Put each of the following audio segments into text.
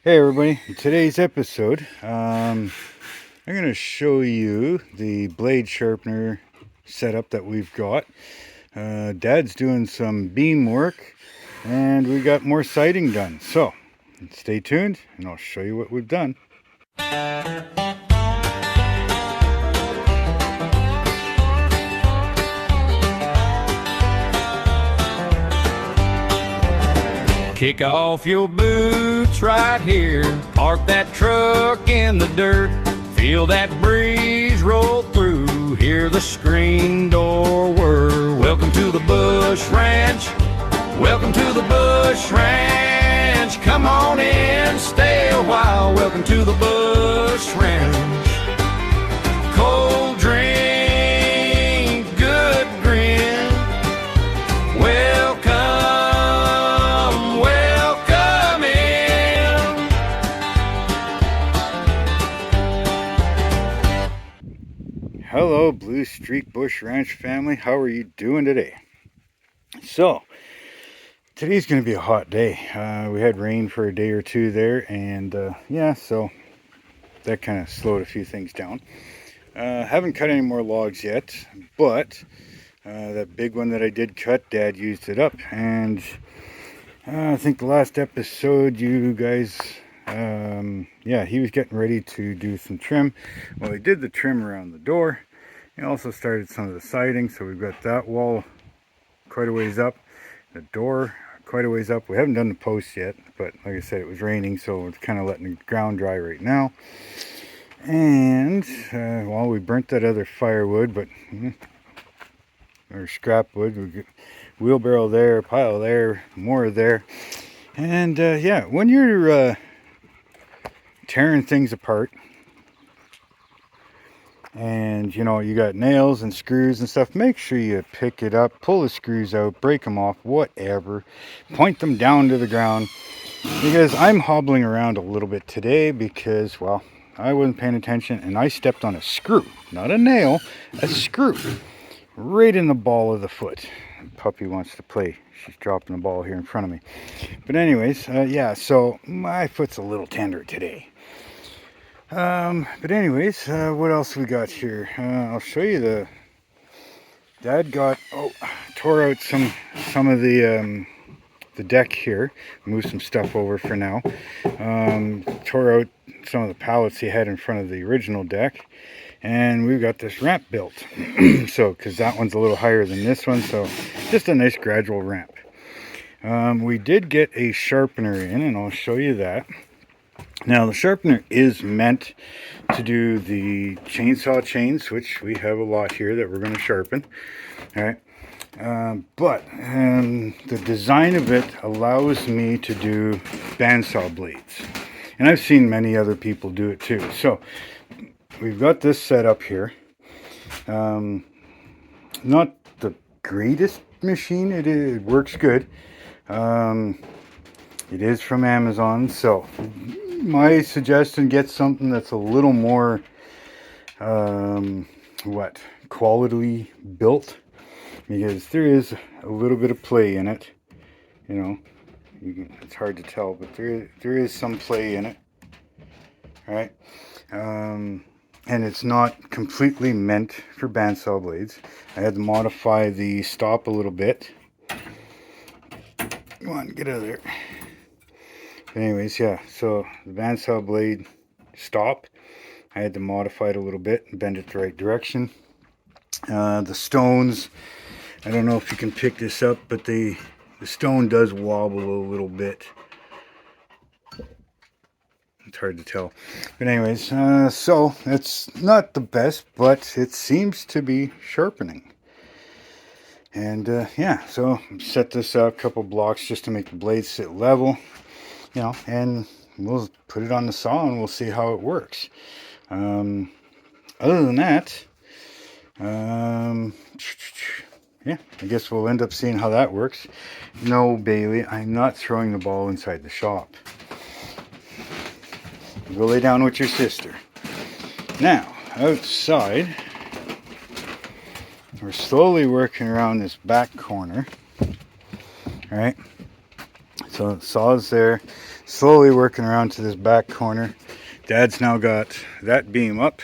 Hey everybody, in today's episode, I'm going to show you the blade sharpener setup that we've got. Dad's doing some beam work and we got more siding done. So, stay tuned and I'll show you what we've done. Kick off your boots right here. Park that truck in the dirt. Feel that breeze roll through. Hear the screen door whir. Welcome to the Bush Ranch. Welcome to the Bush Ranch. Come on in, stay a while. Welcome to the Bush Ranch. Cold drink, good grin. Welcome. Hello Bluestreek Bush Ranch family, how are you doing today? So, today's going to be a hot day. We had rain for a day or two there and so that kind of slowed a few things down. Haven't cut any more logs yet, but that big one that I did cut, Dad used it up, and I think the last episode you guys, he was getting ready to do some trim. Well, he did the trim around the door. He also started some of the siding, so we've got that wall quite a ways up, the door quite a ways up. We haven't done the posts yet, but like I said, it was raining, so it's kind of letting the ground dry right now. And we burnt that other firewood, but or scrap wood. We get wheelbarrow there, pile there, more there. And when you're tearing things apart, and you got nails and screws and stuff, make sure you pick it up, pull the screws out, break them off, whatever, point them down to the ground, because I'm hobbling around a little bit today because, well, I wasn't paying attention and I stepped on a screw, not a nail, a screw, right in the ball of the foot. The puppy wants to play. She's dropping the ball here in front of me. But anyways, so my foot's a little tender today. But anyways, what else we got here? I'll show you Dad tore out some of the deck here, moved some stuff over for now. Tore out some of the pallets he had in front of the original deck, and we've got this ramp built. So, because that one's a little higher than this one, so just a nice gradual ramp. We did get a sharpener in, and I'll show you that. Now, the sharpener is meant to do the chainsaw chains, which we have a lot here that we're going to sharpen. All right. But the design of it allows me to do bandsaw blades. And I've seen many other people do it too. So, we've got this set up here. Not the greatest machine. It works good. It is from Amazon, so my suggestion, get something that's a little more quality built, because there is a little bit of play in it. It's hard to tell, but there is some play in it. All right. And it's not completely meant for bandsaw blades. I had to modify the stop a little bit. Come on, get out of there. Anyways, so the bandsaw blade stop, I had to modify it a little bit and bend it the right direction. The stones, I don't know if you can pick this up, but the stone does wobble a little bit. It's hard to tell. But anyways, so it's not the best, but it seems to be sharpening. And so set this up a couple blocks just to make the blade sit level. And we'll put it on the saw and we'll see how it works. Other than that, I guess we'll end up seeing how that works. No, Bailey, I'm not throwing the ball inside the shop. Go lay down with your sister. Now, outside, we're slowly working around this back corner. All right. So the saw's there. slowly working around to this back corner. Dad's now got that beam up,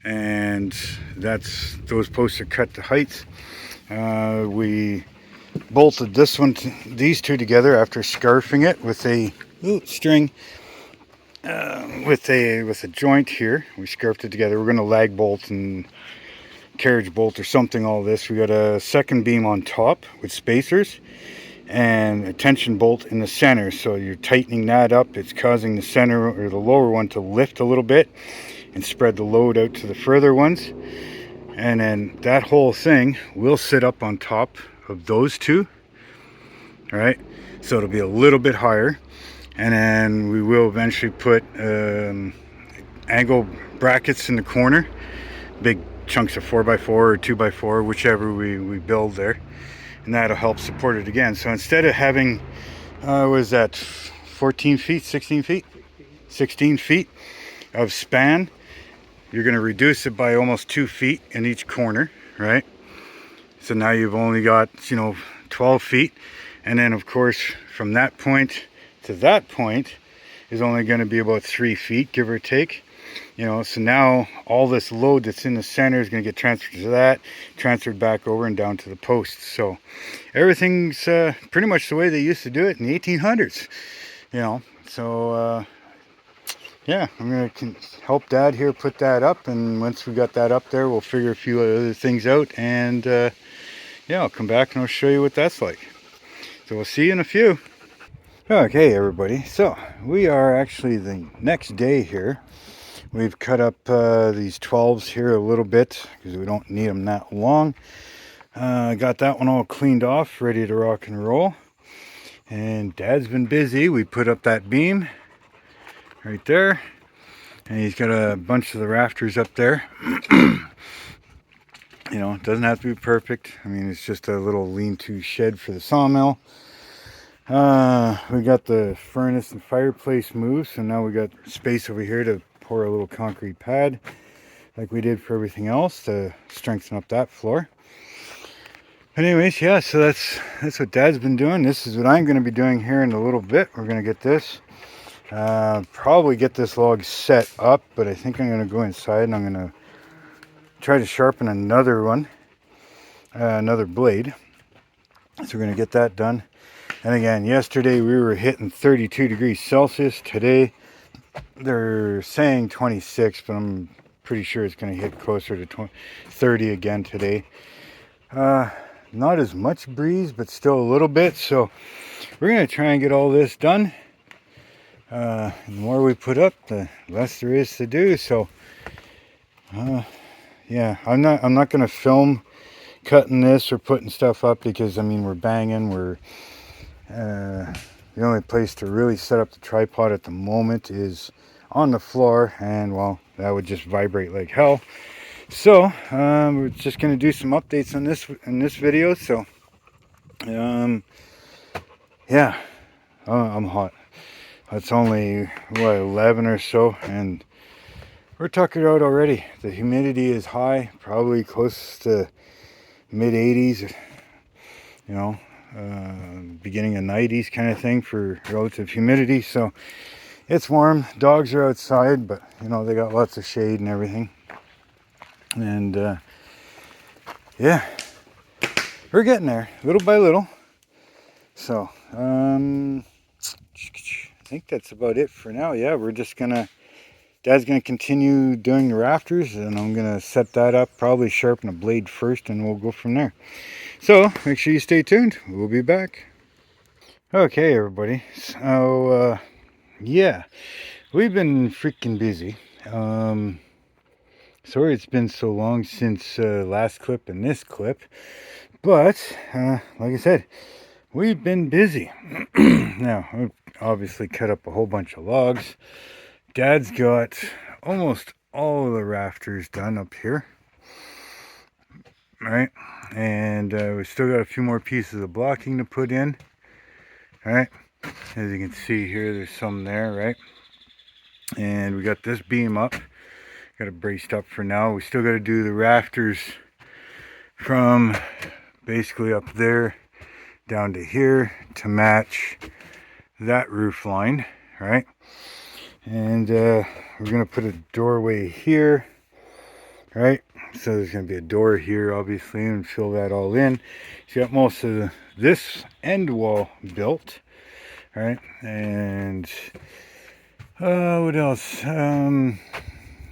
and those posts are cut to height. We bolted these two together after scarfing it with a string, with a joint here. We scarfed it together. We're going to lag bolt and carriage bolt or something. All this. We got a second beam on top with spacers and a tension bolt in the center. So you're tightening that up. It's causing the center or the lower one to lift a little bit and spread the load out to the further ones. And then that whole thing will sit up on top of those two. All right, so it'll be a little bit higher, and then we will eventually put angle brackets in the corner, big chunks of 4x4 or 2x4, whichever we build there, and that'll help support it again. So instead of having what is that, 14 feet, 16 feet, 16 feet of span, you're going to reduce it by almost 2 feet in each corner, right? So now you've only got 12 feet. And then, of course, from that point to that point is only going to be about 3 feet, give or take. So now all this load that's in the center is going to get transferred to that, transferred back over and down to the posts. So everything's pretty much the way they used to do it in the 1800s. So yeah, I'm going to help Dad here put that up. And once we got that up there, we'll figure a few other things out. And yeah, I'll come back and I'll show you what that's like. So we'll see you in a few. Okay, everybody. So we are actually the next day here. We've cut up these 12s here a little bit because we don't need them that long. Got that one all cleaned off, ready to rock and roll. And Dad's been busy. We put up that beam right there. And he's got a bunch of the rafters up there. It doesn't have to be perfect. I mean, it's just a little lean-to shed for the sawmill. We got the furnace and fireplace moved, so now we got space over here to pour a little concrete pad like we did for everything else to strengthen up that floor. Anyways, yeah, so that's what Dad's been doing. This is what I'm going to be doing here in a little bit. We're going to get this, probably get this log set up, but I think I'm going to go inside and I'm going to try to sharpen another one, another blade. So we're going to get that done. And again, yesterday we were hitting 32 degrees Celsius. Today they're saying 26, but I'm pretty sure it's going to hit closer to 30 again today. Not as much breeze, but still a little bit. So we're going to try and get all this done. The more we put up, the less there is to do. So yeah, I'm not going to film cutting this or putting stuff up because I mean we're banging. The only place to really set up the tripod at the moment is on the floor, and well, that would just vibrate like hell. So we're just going to do some updates on this in this video. So yeah, I'm hot. It's only what, 11 or so, and we're tuckered out already. The humidity is high, probably close to mid 80s. Beginning of 90s kind of thing for relative humidity. So it's warm. Dogs are outside, but they got lots of shade and everything. And yeah, we're getting there little by little. So I think that's about it for now. Yeah, we're just Dad's gonna continue doing the rafters, and I'm gonna set that up, probably sharpen a blade first, and we'll go from there. So make sure you stay tuned. We'll be back. Okay, everybody. So yeah, we've been freaking busy. Sorry it's been so long since last clip and this clip, but like I said, we've been busy. Now, we've obviously cut up a whole bunch of logs. Dad's got almost all of the rafters done up here. Right, and we still got a few more pieces of blocking to put in. All right, as you can see here, there's some there, right? And we got this beam up, got it braced up for now. We still got to do the rafters from basically up there down to here to match that roof line, right? And we're gonna put a doorway here, right? So there's gonna be a door here, obviously, and fill that all in. You got most of this end wall built, right? And what else?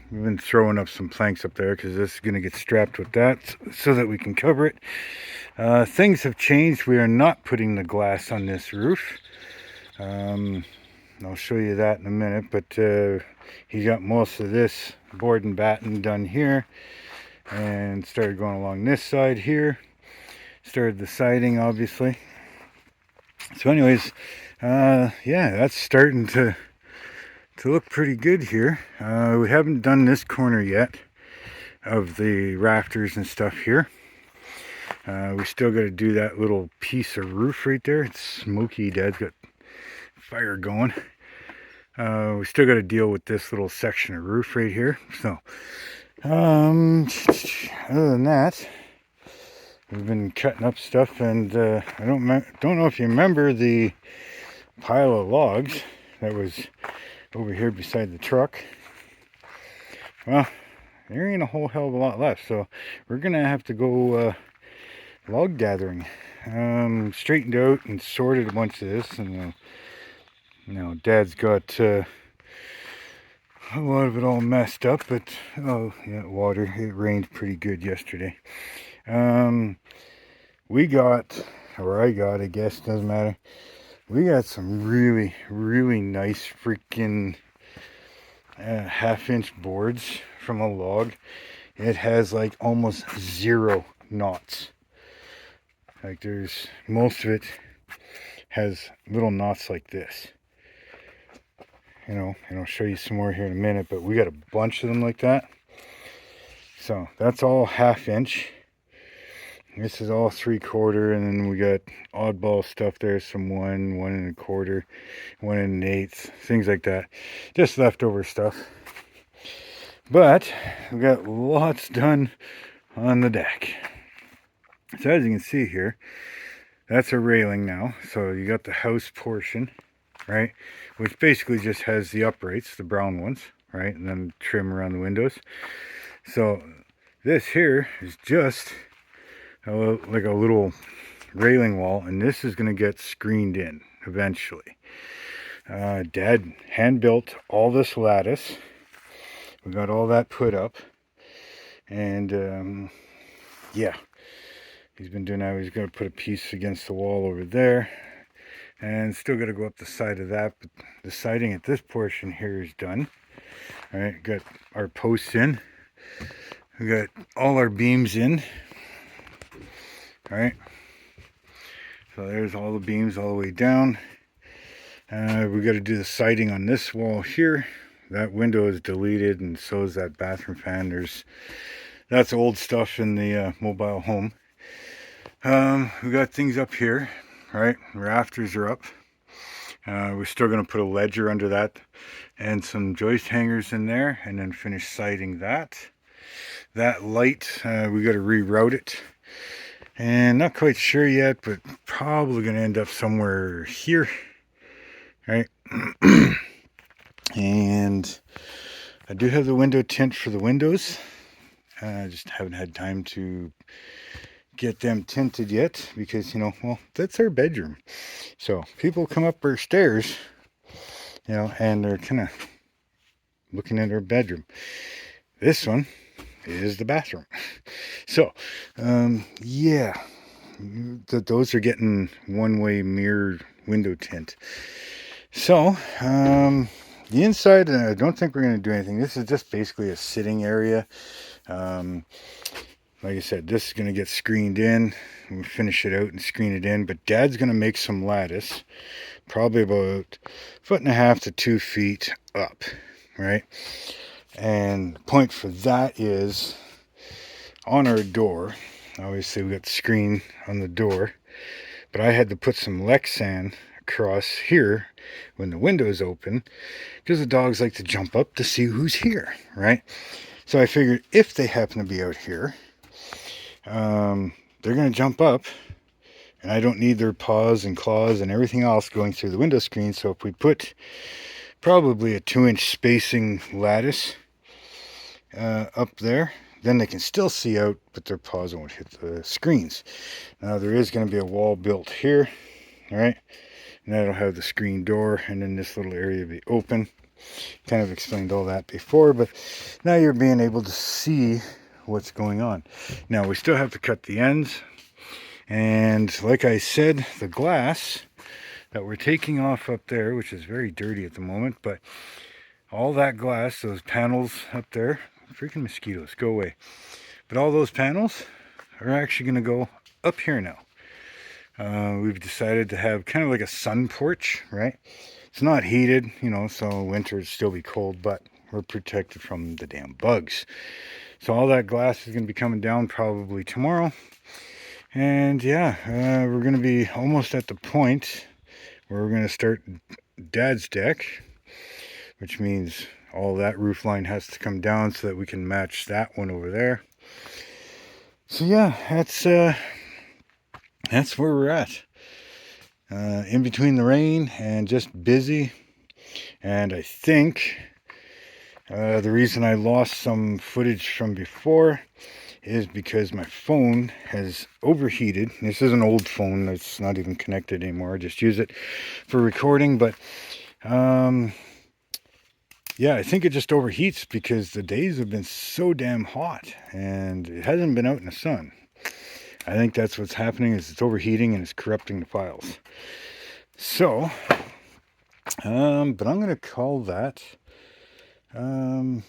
We've been throwing up some planks up there because this is going to get strapped with that so that we can cover it. Things have changed. We are not putting the glass on this roof. I'll show you that in a minute, but he got most of this board and batten done here and started going along this side here. Started the siding, obviously. So anyways, yeah, that's starting to look pretty good here. We haven't done this corner yet of the rafters and stuff here. We still got to do that little piece of roof right there. It's smoky. Dad's got fire going. We still got to deal with this little section of roof right here. So, other than that, we've been cutting up stuff, and I don't know if you remember the pile of logs that was over here beside the truck. Well, there ain't a whole hell of a lot left, so we're gonna have to go log gathering. Straightened out and sorted a bunch of this, and now Dad's got a lot of it all messed up, but oh yeah, water. It rained pretty good yesterday. We got, or I got, I guess, doesn't matter. We got some really, really nice freaking half-inch boards from a log. It has like almost 0 knots. Like there's, most of it has little knots like this. You know, and I'll show you some more here in a minute, but we got a bunch of them like that. So that's all 1/2 inch. This is all 3/4, and then we got oddball stuff there, some 1 1 1/4, 1 1/8, things like that. Just leftover stuff. But we got lots done on the deck. So as you can see here, that's a railing now. So you got the house portion, right? Which basically just has the uprights, the brown ones, right? And then trim around the windows. So this here is just like a little railing wall, and this is going to get screened in eventually. Dad hand built all this lattice. We got all that put up, and yeah, he's been doing that. He's going to put a piece against the wall over there, and still got to go up the side of that, but the siding at this portion here is done. All right, got our posts in, we got all our beams in. All right, so there's all the beams all the way down. We got to do the siding on this wall here. That window is deleted, and so is that bathroom fan. That's old stuff in the mobile home. We got things up here, right? Rafters are up. We're still going to put a ledger under that and some joist hangers in there, and then finish siding that. That light, we got to reroute it. And not quite sure yet, but probably going to end up somewhere here, right? And I do have the window tint for the windows. I just haven't had time to get them tinted yet because, you know, well, that's our bedroom. So people come up our stairs, you know, and they're kind of looking at our bedroom. This one is the bathroom. So, yeah, those are getting one-way mirror window tint. So, the inside, I don't think we're going to do anything. This is just basically a sitting area. Like I said, this is going to get screened in. We'll finish it out and screen it in. But Dad's going to make some lattice, probably about 1.5 to 2 feet up, right? And the point for that is on our door. Obviously, we got the screen on the door, but I had to put some Lexan across here when the windows open because the dogs like to jump up to see who's here, right? So I figured if they happen to be out here, they're going to jump up And I don't need their paws and claws and everything else going through the window screen. So if we put probably a 2-inch spacing lattice up there, then they can still see out, but their paws won't hit the screens. Now there is going to be a wall built here, all right? And that'll have the screen door, and then this little area will be open. Kind of explained all that before, but now you're being able to see what's going on. Now we still have to cut the ends, and like I said, the glass that we're taking off up there, which is very dirty at the moment, but all that glass, those panels up there, freaking mosquitoes, go away. But all those panels are actually going to go up here now. We've decided to have kind of like a sun porch, right? It's not heated, you know, so winter it'd still be cold, but we're protected from the damn bugs. So all that glass is going to be coming down probably tomorrow. And yeah, we're going to be almost at the point where we're going to start Dad's deck, which means all that roof line has to come down so that we can match that one over there. So yeah, that's where we're at. In between the rain and just busy. And I think the reason I lost some footage from before is because my phone has overheated. This is an old phone that's not even connected anymore. I just use it for recording. But yeah, I think it just overheats because the days have been so damn hot and it hasn't been out in the sun. I think that's what's happening, is it's overheating and it's corrupting the files. So, but I'm going to call that, yeah, I'm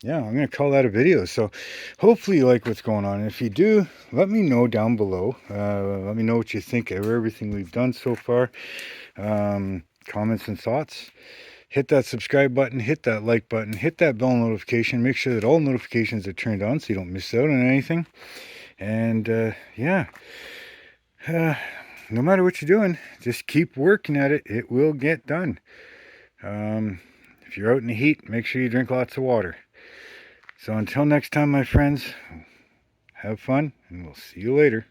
going to call that a video. So hopefully you like what's going on. And if you do, let me know down below. Let me know what you think of everything we've done so far. Comments and thoughts. Hit that subscribe button, hit that like button, hit that bell notification. Make sure that all notifications are turned on so you don't miss out on anything. And yeah, no matter what you're doing, just keep working at it. It will get done. If you're out in the heat, make sure you drink lots of water. So until next time, my friends, have fun, and we'll see you later.